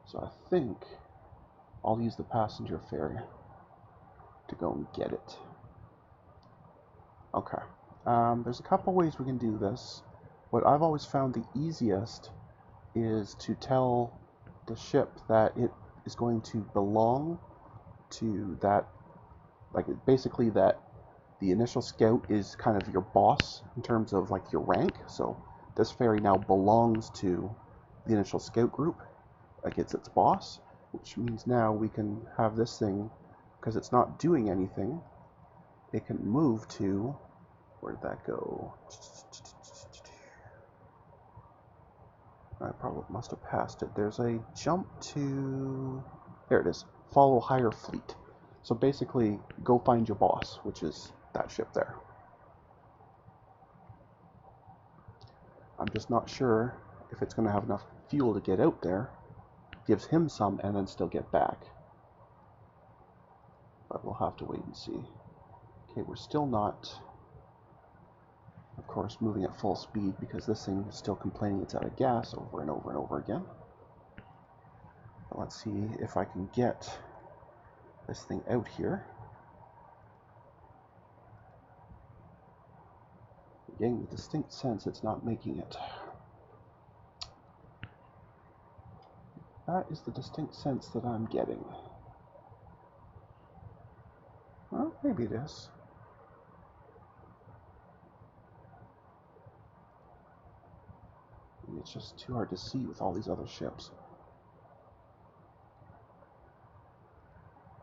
So I think I'll use the passenger ferry to go and get it. Okay. There's a couple ways we can do this. What I've always found the easiest is to tell the ship that it is going to belong to that, like basically that the initial scout is kind of your boss in terms of like your rank. So this ferry now belongs to the initial scout group, like it's its boss, which means now we can have this thing, because it's not doing anything, it can move to, where did that go? I probably must have passed it. There's a jump to, there it is, follow higher fleet. So basically, go find your boss, which is that ship there. I'm just not sure if it's going to have enough fuel to get out there. Gives him some and then still get back. But we'll have to wait and see. Okay, we're still not... Of course, moving at full speed because this thing is still complaining it's out of gas over and over and over again. But let's see if I can get this thing out here. Getting the distinct sense it's not making it. That is the distinct sense that I'm getting. Well, maybe it is. Maybe it's just too hard to see with all these other ships.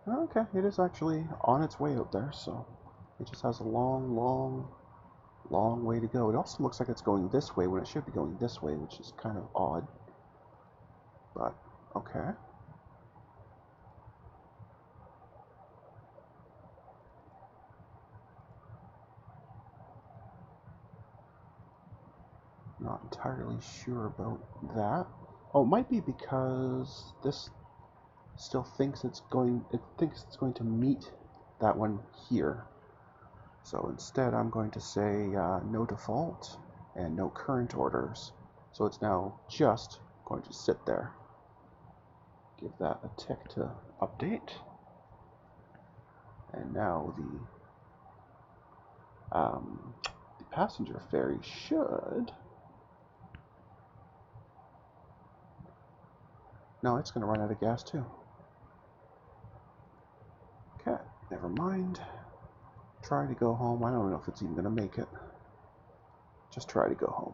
Okay, it is actually on its way out there, so it just has a long, long, long way to go. It also looks like it's going this way when it should be going this way, which is kind of odd. But, okay. Not entirely sure about that. Oh, it might be because this still thinks it's going to meet that one here. So instead I'm going to say no default and no current orders. So it's now just going to sit there. Give that a tick to update. And now the passenger ferry should... No, it's going to run out of gas too. Okay, never mind. Try to go home. I don't know if it's even going to make it. Just try to go home.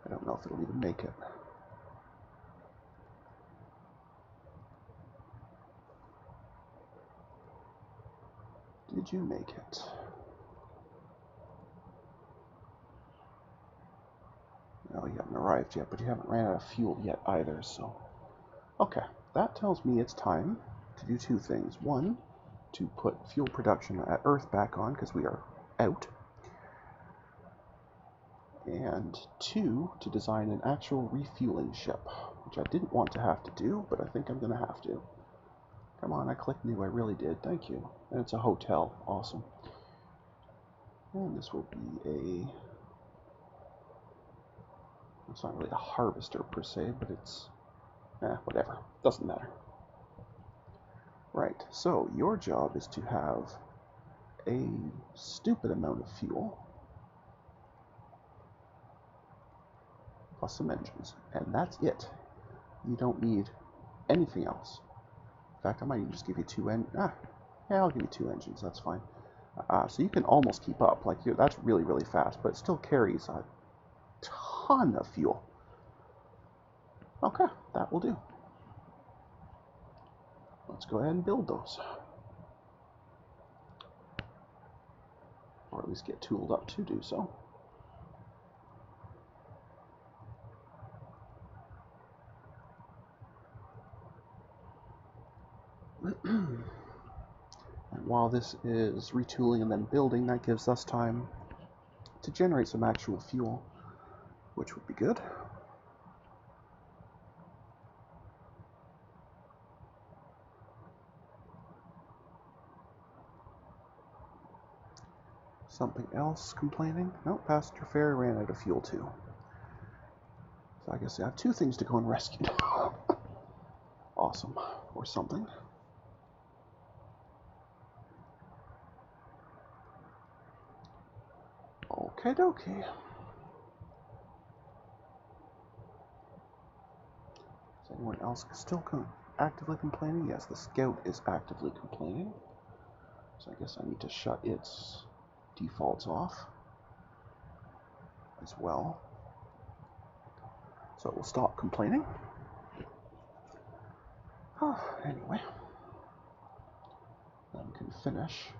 I don't know if it'll even make it. Did you make it? No, you haven't arrived yet, but you haven't ran out of fuel yet either, so... Okay, that tells me it's time to do two things. One, to put fuel production at Earth back on, because we are out. And two, to design an actual refueling ship, which I didn't want to have to do, but I think I'm going to have to. Come on, I clicked new, I really did, thank you. And it's a hotel, awesome. And this will be a... It's not really a harvester per se, but it's... whatever, doesn't matter. Right, so your job is to have a stupid amount of fuel, plus some engines, and that's it. You don't need anything else. In fact, I might even just give you yeah, I'll give you 2 engines, that's fine. So you can almost keep up, like that's really, really fast, but it still carries a ton of fuel. Okay, that will do. Let's go ahead and build those. Or at least get tooled up to do so. And while this is retooling and then building, that gives us time to generate some actual fuel, which would be good. Something else complaining? Nope, passenger ferry ran out of fuel too. So I guess I have 2 things to go and rescue now. Awesome. Or something. Okie dokie. Is anyone else still actively complaining? Yes, the scout is actively complaining. So I guess I need to shut its defaults off as well. So it will stop complaining. Anyway, then we can finish.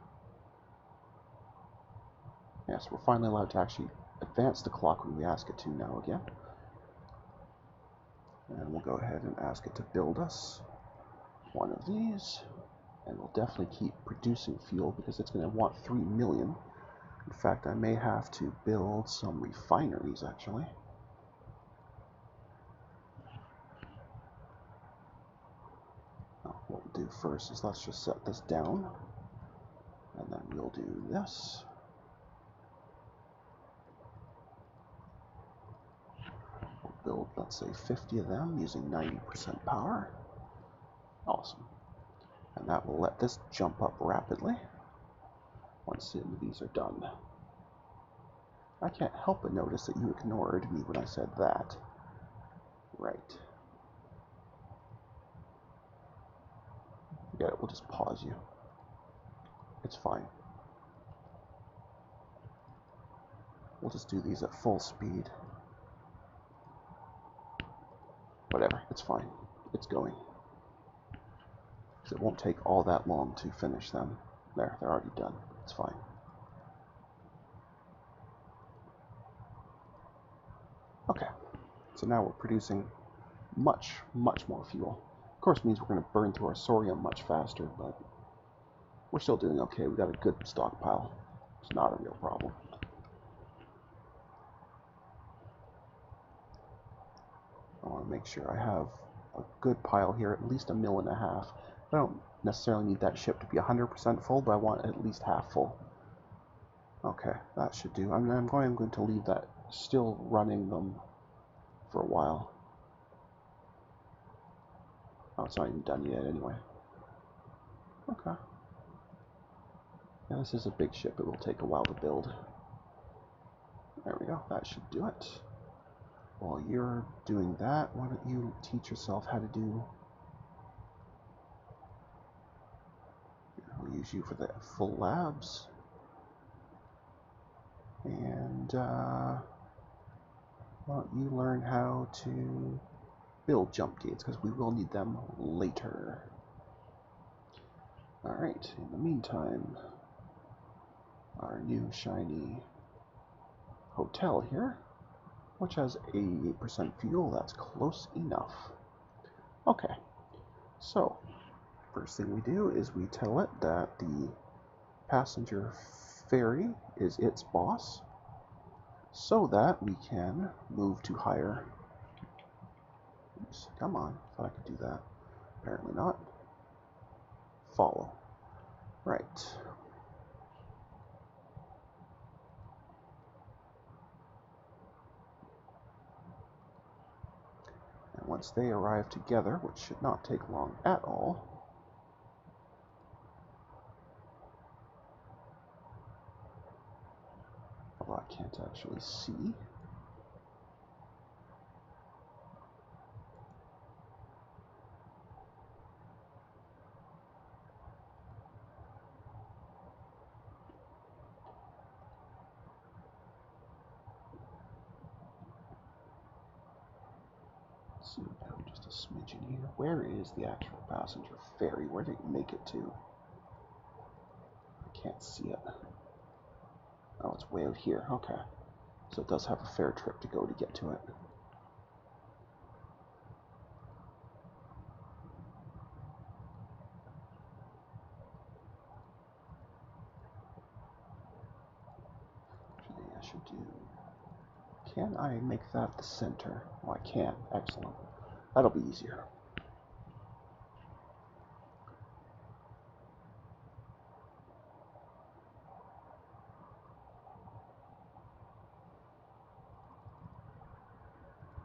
Yes, we're finally allowed to actually advance the clock when we ask it to now again. And we'll go ahead and ask it to build us one of these. And we'll definitely keep producing fuel because it's going to want 3 million. In fact, I may have to build some refineries, actually. What we'll do first is let's just set this down. And then we'll do this. We'll build, let's say, 50 of them using 90% power. Awesome. And that will let this jump up rapidly once these are done. I can't help but notice that you ignored me when I said that. Right. Forget it, we'll just pause you. It's fine. We'll just do these at full speed. Whatever, it's fine. It's going. It won't take all that long to finish them. There, they're already done. It's fine. Okay, so now we're producing much more fuel. Of course, it means we're going to burn through our sorium much faster, but we're still doing okay. We've got a good stockpile. It's not a real problem. I want to make sure I have a good pile here, at least 1.5 million. I don't necessarily need that ship to be 100% full, but I want at least half full. Okay, that should do. I'm going to leave that still running them for a while. Oh, it's not even done yet anyway. Okay. Yeah, this is a big ship. It will take a while to build. There we go. That should do it. While you're doing that, why don't you teach yourself how to do... I'll use you for the full labs. And why don't you learn how to build jump gates, because we will need them later. Alright, in the meantime, our new shiny hotel here, which has 88% fuel. That's close enough. Okay, so first thing we do is we tell it that the passenger ferry is its boss, so that we can move to higher. Oops, come on, thought I could do that. Apparently not. Follow. Right. And once they arrive together, which should not take long at all, although I can't actually see. Let's see, just a smidgen here. Where is the actual passenger ferry? Where did it make it to? I can't see it. Oh, it's way out here. Okay. So it does have a fair trip to go to get to it. Actually, I should do... Can I make that the center? Oh, I can. Excellent. That'll be easier.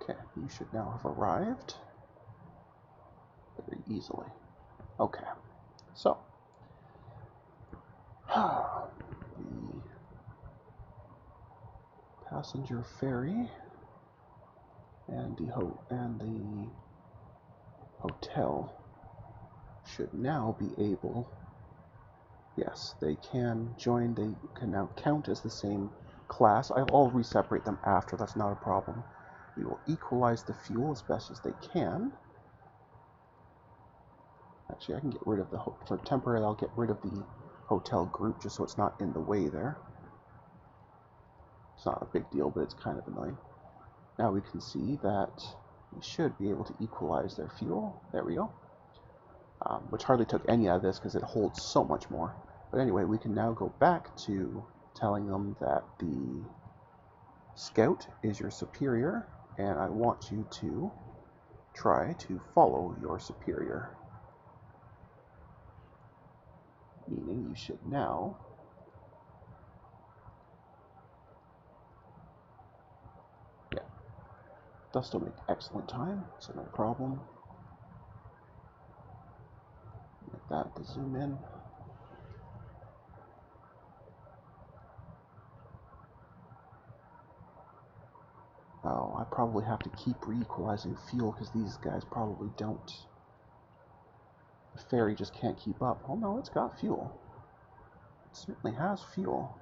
Okay, you should now have arrived very easily. Okay, so the passenger ferry and the hotel should now be able. Yes, they can join. They can now count as the same class. I'll re-separate them after. That's not a problem. We will equalize the fuel as best as they can. Actually, I can get rid of the for temporary. I'll get rid of the hotel group just so it's not in the way there. It's not a big deal, but it's kind of annoying. Now we can see that we should be able to equalize their fuel. There we go. Which hardly took any out of this because it holds so much more. But anyway, we can now go back to telling them that the scout is your superior, and I want you to try to follow your superior. Meaning you should now Does still make excellent time, so no problem. Make that to zoom in. Oh, I probably have to keep re-equalizing fuel because these guys probably don't. The ferry just can't keep up. Oh no, it's got fuel. It certainly has fuel.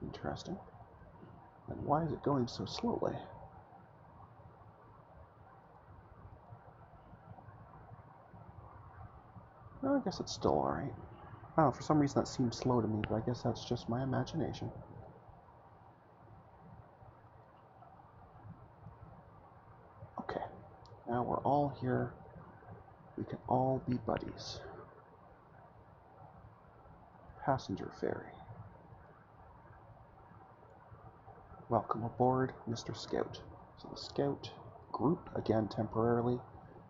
Interesting. And why is it going so slowly? Well, I guess it's still alright. I don't know, for some reason that seems slow to me, but I guess that's just my imagination. Okay, now we're all here. We can all be buddies. Passenger ferry. Welcome aboard, Mr. Scout. So the Scout group, again temporarily,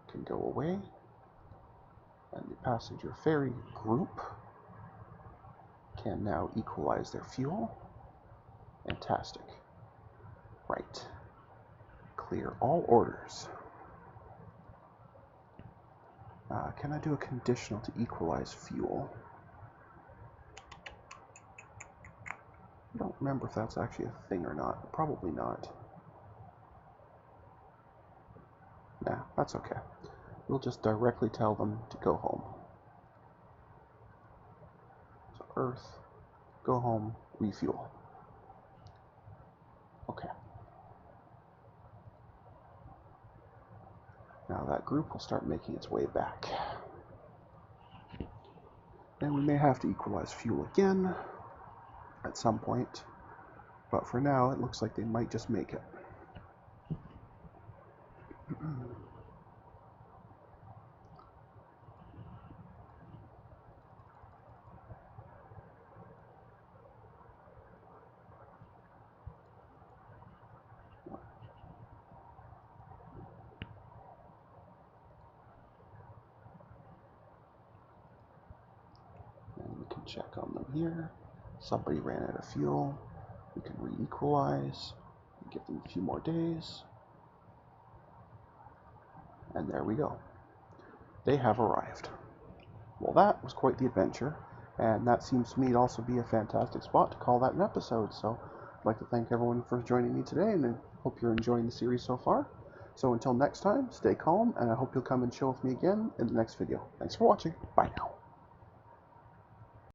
can go away. And the passenger ferry group can now equalize their fuel. Fantastic. Right. Clear all orders. Can I do a conditional to equalize fuel? I don't remember if that's actually a thing or not. Probably not. Nah, that's okay. We'll just directly tell them to go home. So Earth, go home, refuel. Okay. Now that group will start making its way back. And we may have to equalize fuel again at some point, but for now it looks like they might just make it. And we can check on them here. Somebody ran out of fuel. We can re-equalize, give them a few more days. And there we go. They have arrived. Well, that was quite the adventure, and that seems to me to also be a fantastic spot to call that an episode. So I'd like to thank everyone for joining me today, and I hope you're enjoying the series so far. So until next time, stay calm, and I hope you'll come and chill with me again in the next video. Thanks for watching. Bye now.